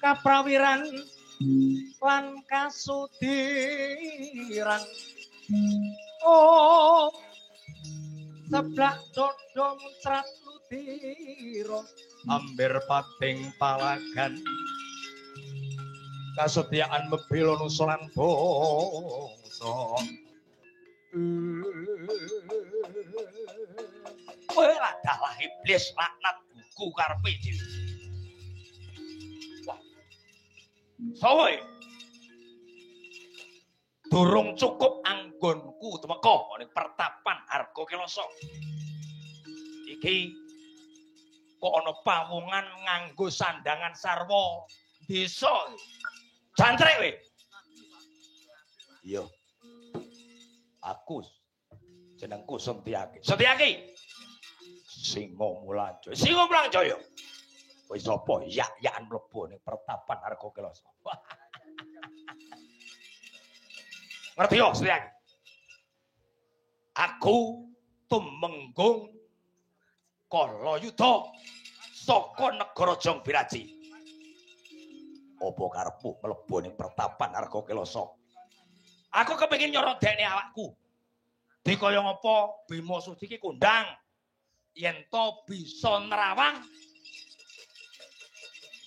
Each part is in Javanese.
kaprawiran lan kasudiran oh seblak dodo muncrat ludira amber pating palagan kasetiaan mebelo nusolan bangsa kowe adalah iblis laknat buku karepe dhewe wah sawe durung cukup anggonku temeka ning pertapan Harga Kelasa iki kok ana pawungan nganggo sandangan sarwa desa jantrek we iya aku jenengku Setyaki Singa Mulanjaya kowe sapa yak-yakan mlebu ning pertapan Harga Kelasa ngerti yo Setyaki aku tumenggung Kalayudha saka negara Jongbiraji apa karepmu mlebu ning pertapan Harga Kelasa aku kepengin nyorodekne awakku dikaya ngapa Bima Suci iki kondang yen to bisa nerawang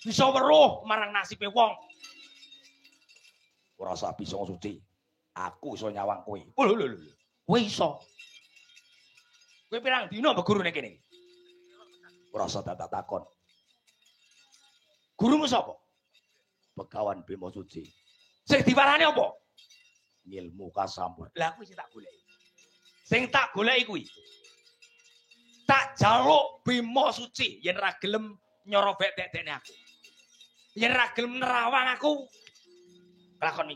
bisa weruh marang nasibe wong ora usah bisa suci aku iso nyawang kowe lho kowe iso kowe pirang dina mbek gurune kene ora usah tak takon gurumu sapa Begawan Bima Suci sing diwarani apa ilmu kasambut lah kuwi sing tak goleki kuwi tak jaluk Bima Suci yen ra gelem nyorobek dekne aku yen ra gelem nerawang aku lakon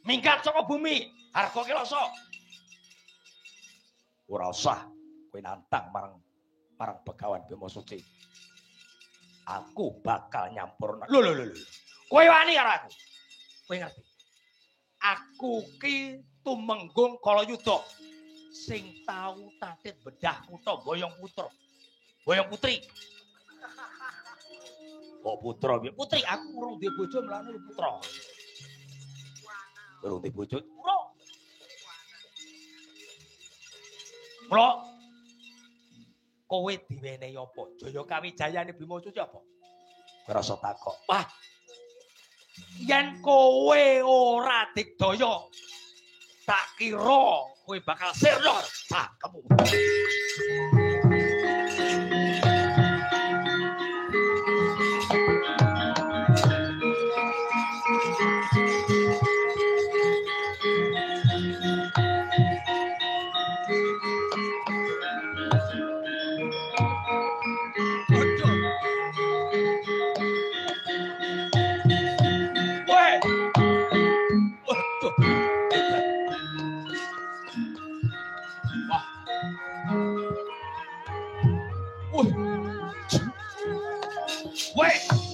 minggat saka bumi Harga Kelasa ora usah kowe nantang marang Begawan Bima Suci aku bakal nyampurna lho kowe wani karo aku kowe ngerti aku ki tumenggung Kalayudha sing tau tatit bedah kutha Boyong Putri kok putra piye putri aku urung duwe bojo mlane putra urung duwe bojo mula kowe diwenehi apa Jaya Kawijayane Bima Suci apa rasa takok wah yen kowe ora digdaya tak kira kowe bakal sirna cakemmu Wait!